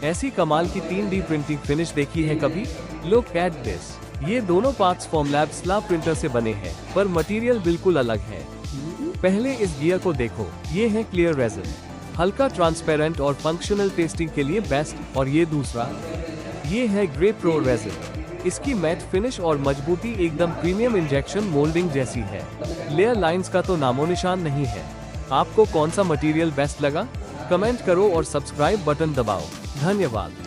ऐसी कमाल की 3D प्रिंटिंग फिनिश देखी है कभी? Look at this. ये दोनों पार्ट्स फॉर्मलैब स्लैब प्रिंटर से बने हैं, पर मटेरियल बिल्कुल अलग है। पहले इस गियर को देखो, ये है क्लियर रेजिन, हल्का ट्रांसपेरेंट और फंक्शनल टेस्टिंग के लिए बेस्ट। और ये दूसरा, ये है ग्रे प्रो रेजिन। इसकी मैट फिनिश और मजबूती एकदम प्रीमियम इंजेक्शन मोल्डिंग जैसी है। लेयर लाइंस का तो नामो निशान नहीं है। आपको कौन सा मटेरियल बेस्ट लगा? कमेंट करो और सब्सक्राइब बटन दबाओ। धन्यवाद।